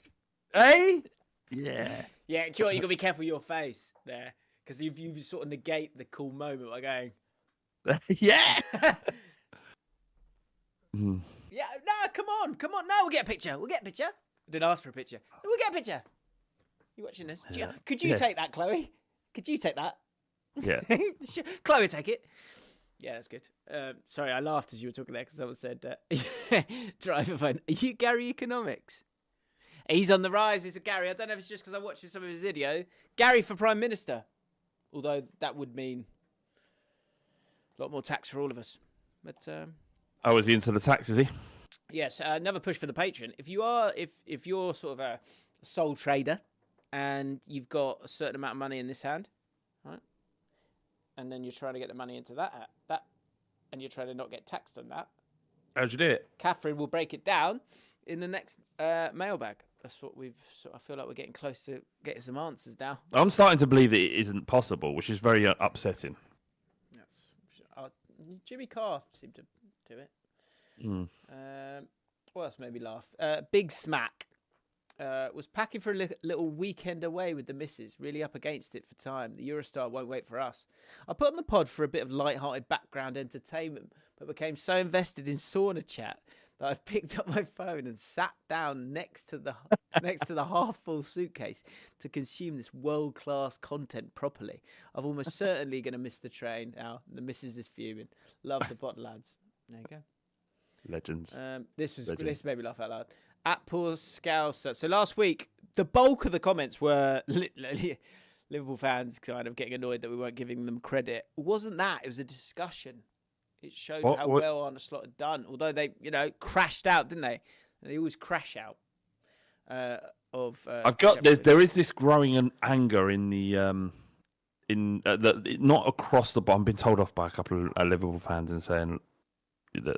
yeah." Yeah, do you know what? You got to be careful of your face there, because if you sort of negate the cool moment by going, "Yeah." Yeah, no, come on, no, we'll get a picture. I didn't ask for a picture. We'll get a picture. You watching this? Could you take that, Chloe? Could you take that? Yeah. Chloe, take it. Yeah, that's good. Sorry, I laughed as you were talking there because someone said, driver phone. Are you Gary Economics? He's on the rise. It's a Gary. I don't know if it's just because I'm watching some of his video. Gary for Prime Minister. Although that would mean a lot more tax for all of us. But oh, is he into the tax, is he? Yes, another push for the patron. If you're sort of a sole trader and you've got a certain amount of money in this hand, right? And then you're trying to get the money into that and you're trying to not get taxed on that, how'd you do it? Catherine will break it down in the next mailbag. That's what I feel like we're getting close to getting some answers now. I'm starting to believe that it isn't possible, which is very upsetting. Jimmy Carr seemed to do it. Mm. What else made me laugh? Big Smack was packing for a little weekend away with the missus, really up against it for time. The Eurostar won't wait for us. I put on the pod for a bit of light-hearted background entertainment, but became so invested in sauna chat that I've picked up my phone and sat down next to the half-full suitcase to consume this world-class content properly. I'm almost certainly going to miss the train now. The missus is fuming. Love the pod, lads. There you go. Legends. This made me laugh out loud. At Poor Scouser. So last week, the bulk of the comments were Liverpool fans kind of getting annoyed that we weren't giving them credit. It wasn't that. It was a discussion. It showed how well Arne Slot had done. Although they, crashed out, didn't they? They always crash out. There is this growing anger in the not across the. But I'm being told off by a couple of Liverpool fans and saying that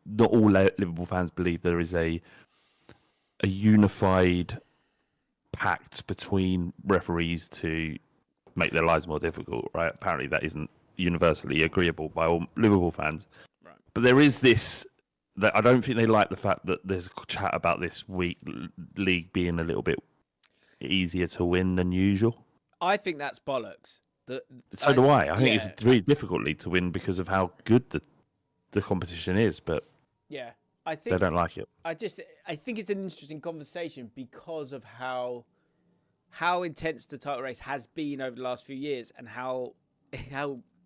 not all Liverpool fans believe there is a unified pact between referees to make their lives more difficult, right? Apparently that isn't universally agreeable by all Liverpool fans. Right. But there is this, that I don't think they like the fact that there's a chat about this league being a little bit easier to win than usual. I think that's bollocks. So do I. I think it's really difficult league to win because of how good the competition is, but yeah, I think they don't like it. I think it's an interesting conversation because of how intense the title race has been over the last few years and how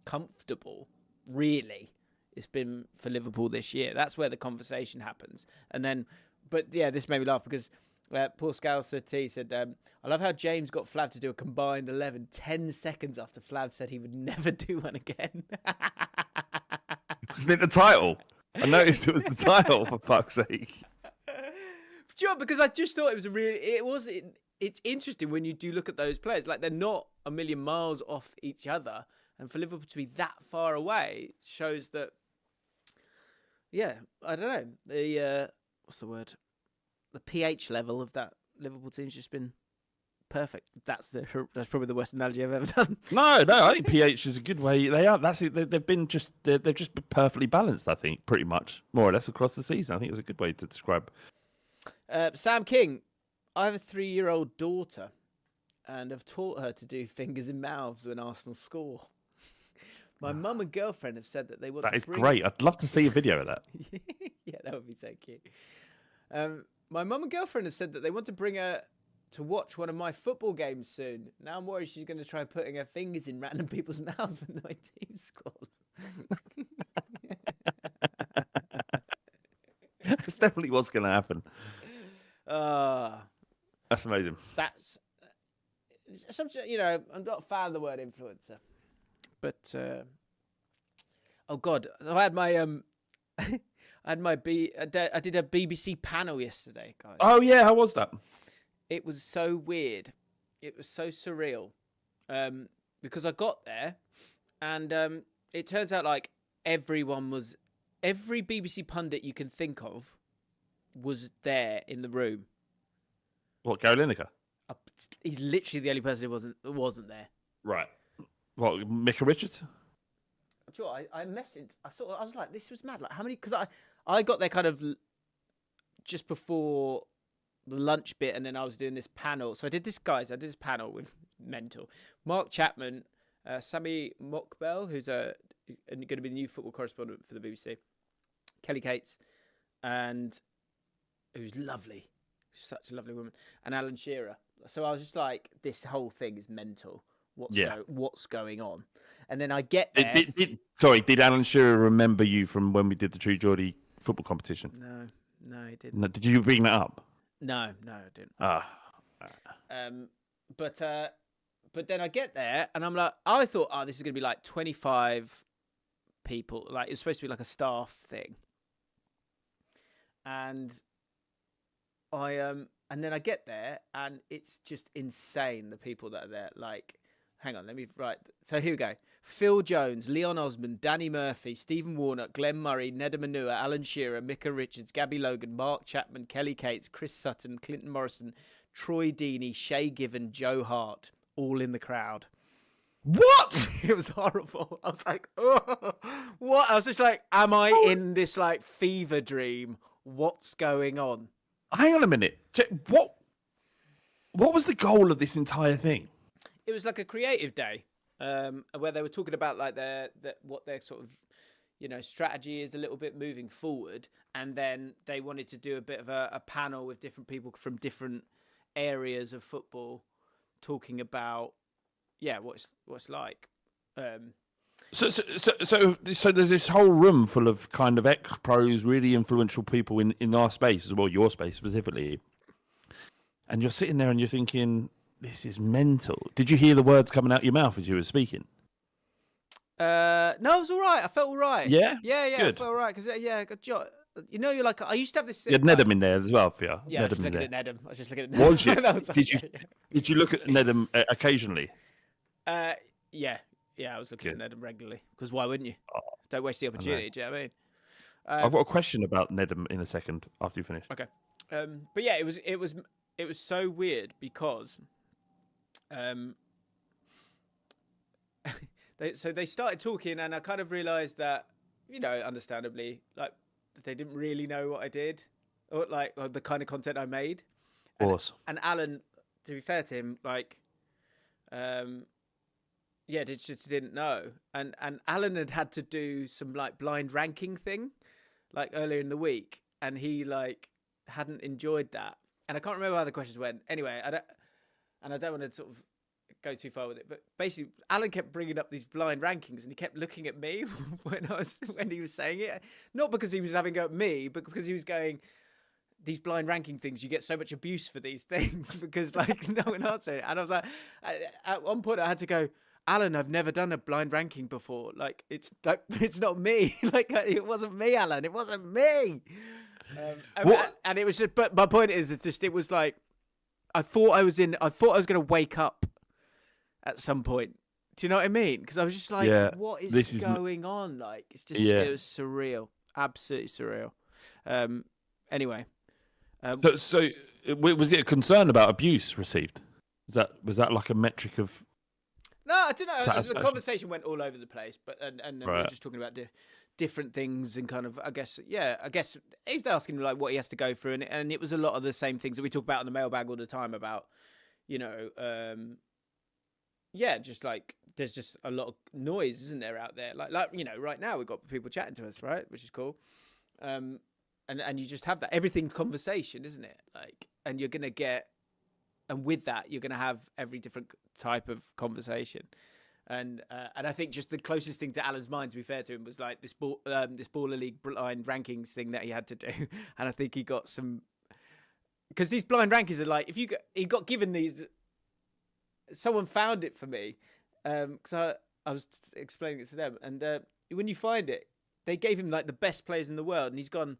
comfortable really it's been for Liverpool this year. That's where the conversation happens. And then, but yeah, this made me laugh because Paul Scouser T said, I love how James got Flav to do a combined 11 10 seconds after Flav said he would never do one again. Wasn't it the title? I noticed it was the title, for fuck's sake. But you know, because I just thought it's interesting when you do look at those players. Like, they're not a million miles off each other. And for Liverpool to be that far away shows that, yeah, I don't know. The, what's the word? The pH level of that Liverpool team's just been perfect. That's probably the worst analogy I've ever done. No, I think pH is a good way. They are. That's it. They've just been perfectly balanced. I think pretty much more or less across the season. I think it's a good way to describe. Sam King, I have a 3-year-old daughter, and have taught her to do fingers in mouths when Arsenal score. My mum and girlfriend have said that they want. That is great. I'd love to see a video of that. Yeah, that would be so cute. My mum and girlfriend have said that they want to bring her to watch one of my football games soon. Now I'm worried she's going to try putting her fingers in random people's mouths when my team scores. That's definitely what's going to happen. That's amazing. That's something, I'm not a fan of the word influencer. But, oh God, so I had my, I did a BBC panel yesterday, guys. Oh yeah, how was that? It was so weird. It was so surreal. Because I got there and it turns out like every BBC pundit you can think of was there in the room. What, Gary Lineker? He's literally the only person who wasn't there. Right. What, Micah Richards? Sure, I messaged. I was like, this was mad. Like, how many? Because I got there kind of just before the lunch bit, and then I was doing this panel. So I did this panel with mental Mark Chapman, Sami Mokbel, who's going to be the new football correspondent for the BBC, Kelly Cates, and who's lovely, such a lovely woman, and Alan Shearer. So I was just like, this whole thing is mental. What's going on? And then I get there. Did Alan Shearer remember you from when we did the True Geordie football competition? No, he didn't. No, did you bring that up? No, I didn't. But then I get there and I'm like, I thought, this is going to be like 25 people. Like, it was supposed to be like a staff thing. And and then I get there and it's just insane, the people that are there. Like, hang on, let me write. So here we go. Phil Jones, Leon Osmond, Danny Murphy, Stephen Warnock, Glenn Murray, Neda Manua, Alan Shearer, Micah Richards, Gabby Logan, Mark Chapman, Kelly Cates, Chris Sutton, Clinton Morrison, Troy Deeney, Shay Given, Joe Hart, all in the crowd. What? It was horrible. I was like, oh, what? I was just like, am I in this like fever dream? What's going on? Hang on a minute. What was the goal of this entire thing? It was like a creative day, where they were talking about like what their sort of, strategy is a little bit moving forward, and then they wanted to do a bit of a panel with different people from different areas of football, talking about what's like. So there's this whole room full of kind of ex-pros, really influential people in our space as well, your space specifically. And you're sitting there and you're thinking, this is mental. Did you hear the words coming out your mouth as you were speaking? No, it was all right. I felt all right. Yeah? Yeah. Good. I felt all right because you're like, I used to have this thing. You had Nedum in there as well for you. Yeah, I was just looking at Nedum. I was just looking at Nedum. Was you? Like, Did you look at Nedum occasionally? Yeah, I was looking at Nedum regularly because why wouldn't you? Don't waste the opportunity. Do you know what I mean? I've got a question about Nedum in a second after you finish. Okay. But yeah, it was so weird because, they started talking and I kind of realised that, understandably, like they didn't really know what I did or the kind of content I made. Of course. And Alan, to be fair to him, just didn't know. And Alan had to do some like blind ranking thing, like earlier in the week, and he hadn't enjoyed that. And I can't remember how the questions went. Anyway, I don't want to sort of go too far with it, but basically, Alan kept bringing up these blind rankings, and he kept looking at me when he was saying it. Not because he was having a go at me, but because he was going, these blind ranking things, you get so much abuse for these things because no one answered it. And I was like, at one point, I had to go, Alan, I've never done a blind ranking before. It's not me. It wasn't me, Alan. It wasn't me. And it was just, but my point is, it was like, I thought I was going to wake up at some point. Do you know what I mean? Because I was just like, what is going on? It's just, it was surreal. Absolutely surreal. Anyway. So was it a concern about abuse received? Was that like a metric of? No, I don't know. The conversation went all over the place, but and we were just talking about different things and kind of, I guess he was asking like what he has to go through, and it was a lot of the same things that we talk about in the mailbag all the time about, just like there's just a lot of noise, isn't there, out there? Like right now we've got people chatting to us, right, which is cool. And you just have that. Everything's conversation, isn't it? And you're gonna get. And with that, you're going to have every different type of conversation, and I think just the closest thing to Alan's mind, to be fair to him, was like this Baller League blind rankings thing that he had to do, and I think he got some because these blind rankings are like he got given these. Someone found it for me, because I was explaining it to them, and when you find it, they gave him like the best players in the world, and he's gone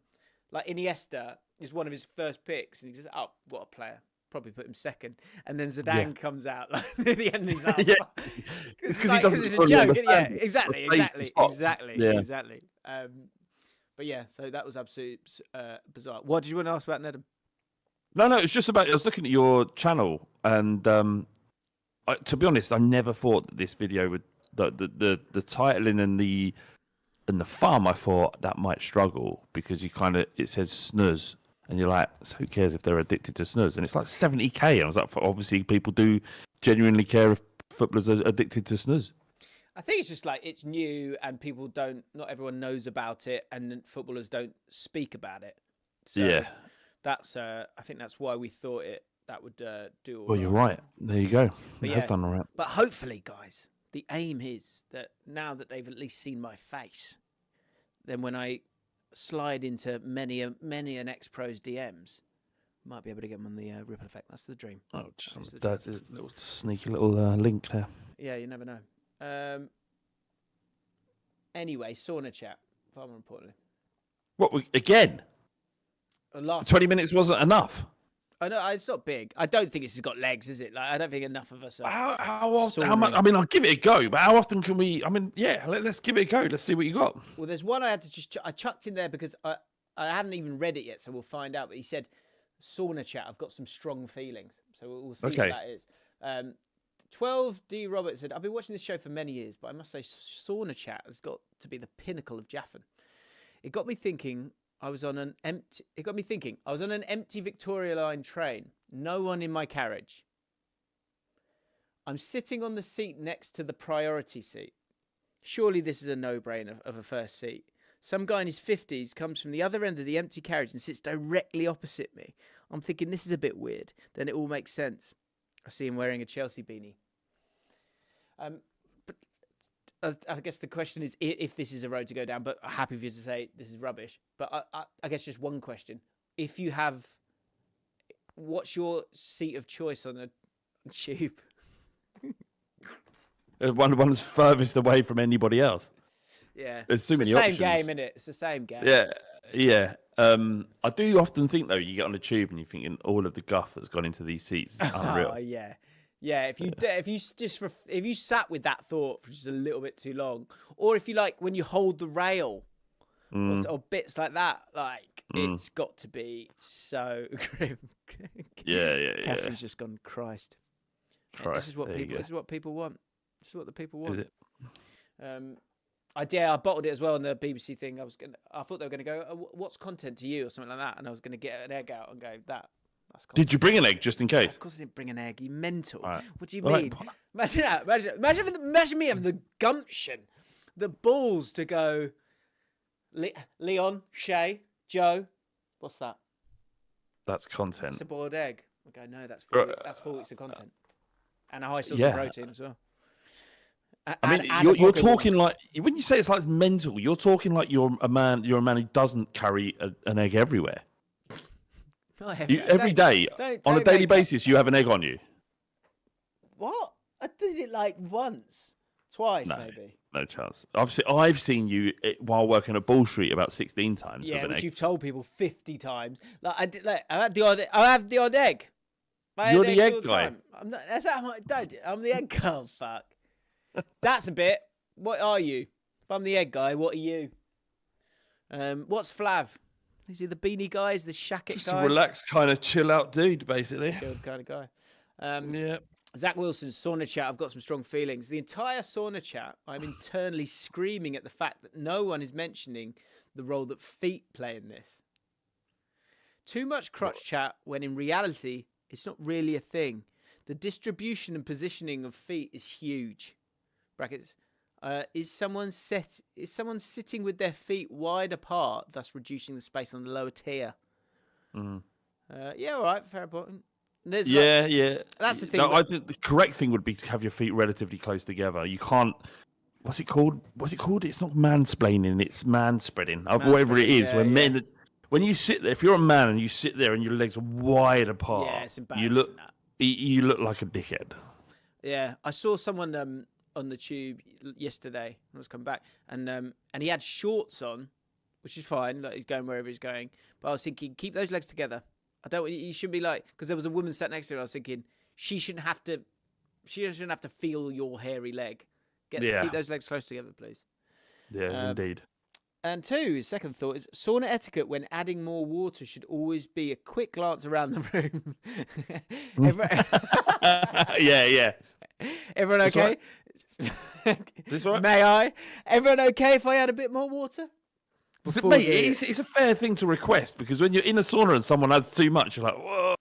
like Iniesta is one of his first picks, and he just what a player. Probably put him second, and then Zidane comes out near the end. He's like, it's because he doesn't. It's a joke. Yeah, exactly. But yeah, so that was absolutely bizarre. What did you want to ask about Nedum? No, it's just about. I was looking at your channel, and to be honest, I never thought that this video would the titling and the farm. I thought that might struggle because it says snooze. And you're like, so who cares if they're addicted to snooze? And it's like 70k. And I was like, obviously people do genuinely care if footballers are addicted to snooze. I think it's just like it's new and people not everyone knows about it, and footballers don't speak about it. So that's I think that's why we thought that would do all right. Well, you're right. There you go. It has done all right. But hopefully, guys, the aim is that now that they've at least seen my face, then when I slide into many an ex-pro's DMs, might be able to get them on the ripple effect. That's the dream. Oh, that's a little sneaky little link there. Yeah, you never know. Anyway, sauna chat. Far more importantly. What again? 20 minutes wasn't enough. I know it's not big. I don't think this has got legs, is it? Like, I don't think enough of us are. How often? How much? I mean, I'll give it a go, but how often can we? I mean, yeah, let's give it a go. Let's see what you got. Well, there's one I had to I chucked in there because I haven't even read it yet, so we'll find out. But he said, sauna chat. I've got some strong feelings, so we'll see what that is. 12D Roberts said, I've been watching this show for many years, but I must say, sauna chat has got to be the pinnacle of Jaffin. It got me thinking. I was on an empty Victoria Line train. No one in my carriage. I'm sitting on the seat next to the priority seat. Surely this is a no-brainer of a first seat. Some guy in his 50s comes from the other end of the empty carriage and sits directly opposite me. I'm thinking this is a bit weird. Then it all makes sense. I see him wearing a Chelsea beanie. I guess the question is if this is a road to go down, but I'm happy for you to say this is rubbish. But I guess just one question. If you have, what's your seat of choice on a tube? One's furthest away from anybody else. Yeah. There's too many options. It's the same game, isn't it? It's the same game. Yeah. I do often think, though, you get on the tube and you're thinking all of the guff that's gone into these seats is unreal. Oh, yeah. Yeah, if you sat with that thought for just a little bit too long, or if you like when you hold the rail or bits like that, like it's got to be so grim. Catherine's just gone, Christ. This is what people want. This is what the people want. Is it? I bottled it as well on the BBC thing. I thought they were gonna go, what's content to you or something like that, and I was gonna get an egg out and go that. Did you bring an egg just in case? Of course I didn't bring an egg. You mental. Right. What do you mean? Imagine that. Imagine me having the gumption, the balls to go, Leon, Shay, Joe, what's that? That's content. It's a boiled egg. I go, no, that's 4 weeks of content. And a high source of protein as well. I mean, you're talking like, when you say it's like mental, you're talking like you're a man who doesn't carry an egg everywhere. Every day, on a daily basis, you have an egg on you. What? I did it like once, twice, maybe. No chance. I've seen you while working at Ball Street about 16 times. Yeah, which you've told people 50 times. Like I have the odd egg. You're the egg guy. I'm the egg guy. Oh, fuck. That's a bit. What are you? If I'm the egg guy, what are you? What's Flav? Is he the beanie guy? Is the shacket guy? Just a relaxed kind of chill out dude, basically. Chilled kind of guy. Yeah. Zach Wilson's sauna chat. I've got some strong feelings. The entire sauna chat, I'm internally screaming at the fact that no one is mentioning the role that feet play in this. Too much crotch chat when in reality it's not really a thing. The distribution and positioning of feet is huge. Brackets. Is someone sitting with their feet wide apart, thus reducing the space on the lower tier? Yeah, all right, fair point. That's the thing. No, I think the correct thing would be to have your feet relatively close together. You can't. What's it called? It's not mansplaining. It's manspreading. Whatever it is, men. When you sit there, if you're a man and you sit there and your legs are wide apart, it's embarrassing. You look like a dickhead. Yeah, I saw someone on the tube yesterday when I was coming back, and he had shorts on, which is fine. Like he's going wherever he's going. But I was thinking, keep those legs together. You shouldn't be like, because there was a woman sat next to her. I was thinking she shouldn't have to feel your hairy leg. Keep those legs close together, please. Yeah, indeed. And two, second thought is sauna etiquette when adding more water should always be a quick glance around the room. Yeah. Everyone okay? This right? May I? Everyone okay if I add a bit more water? Mate, it's a fair thing to request, because when you're in a sauna and someone adds too much, you're like, whoa.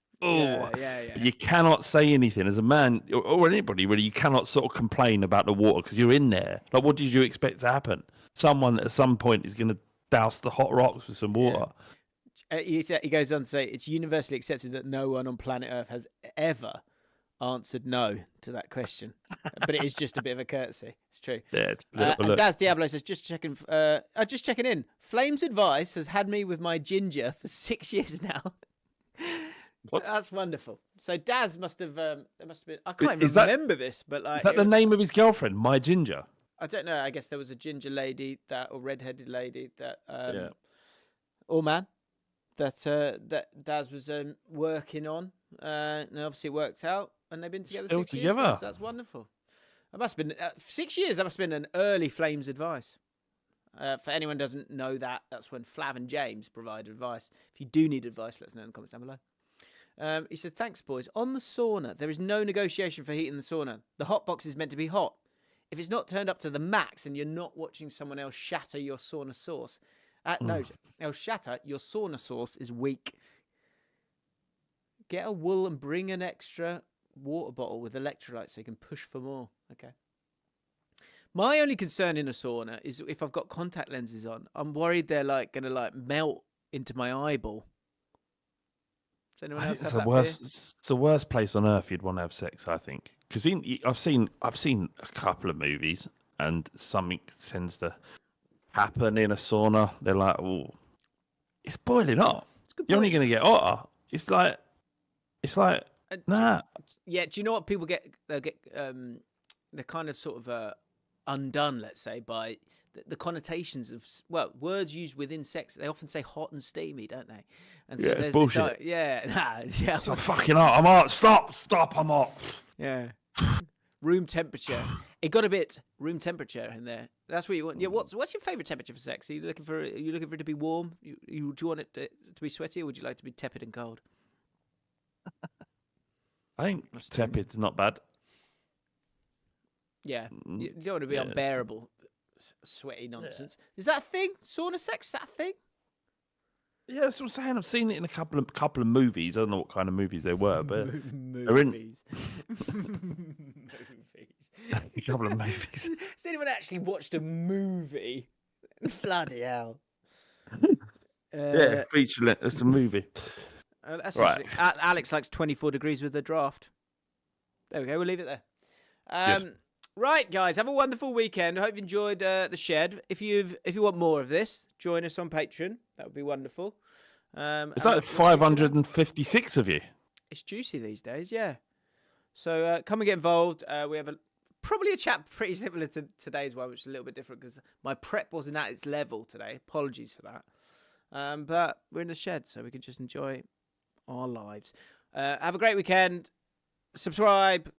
Yeah. But you cannot say anything as a man, or anybody really. You cannot sort of complain about the water because you're in there. Like, what did you expect to happen? Someone at some point is going to douse the hot rocks with some water. He goes on to say it's universally accepted that no one on planet Earth has ever answered no to that question, but it is just a bit of a courtesy. It's true. Yeah, and Daz Diablo says just checking in. Flame's advice has had me with my ginger for 6 years now. What? That's wonderful. So Daz must have been. I can't even remember this, but like, is that the name of his girlfriend, My Ginger? I don't know. I guess there was a ginger lady or redheaded lady or man that Daz was working on, and obviously it worked out, and they've been together Still 6 years. together. So that's wonderful. That must have been 6 years. That must have been an early Flames advice. For anyone who doesn't know that, that's when Flav and James provide advice. If you do need advice, let us know in the comments down below. He said, thanks, boys. On the sauna, there is no negotiation for heating the sauna. The hot box is meant to be hot. If it's not turned up to the max and you're not watching someone else shatter your sauna sauce, no, El Shatter, your sauna sauce is weak. Get a wool and bring an extra water bottle with electrolytes so you can push for more. Okay. My only concern in a sauna is if I've got contact lenses on, I'm worried they're like going to like melt into my eyeball. Does anyone else have that fear? It's the worst place on earth you'd want to have sex, I think. Because I've seen a couple of movies and something tends to happen in a sauna. They're like, oh, it's boiling hot. You're only going to get hotter. It's like nah. Yeah. Do you know what people get? They'll get they're kind of sort of undone, let's say, by the connotations of words used within sex. They often say hot and steamy, don't they? And so there's bullshit. yeah. I'm fucking hot. I'm hot. Stop. I'm hot. Yeah. Room temperature. It got a bit room temperature in there. That's what you want. Yeah. What's your favourite temperature for sex? Are you looking for it to be warm? Do you want it to be sweaty, or would you like to be tepid and cold? I think tepid's not bad. Yeah. You don't want to be unbearable, sweaty nonsense. Yeah. Is that a thing? Sauna sex? Is that a thing? Yeah, that's what I'm saying. I've seen it in a couple of movies. I don't know what kind of movies they were, but movies. A couple of movies. Has anyone actually watched a movie? Bloody hell. Feature length. It's a movie. That's right. Alex likes 24 degrees with the draft. There we go. We'll leave it there. Yes. Right, guys. Have a wonderful weekend. I hope you enjoyed the shed. If you want more of this, join us on Patreon. That would be wonderful. It's like 556 of you. It's juicy these days, yeah. So come and get involved. We have probably a chat pretty similar to today's one, which is a little bit different because my prep wasn't at its level today. Apologies for that. But we're in the shed, so we can just enjoy our lives. Have a great weekend. Subscribe,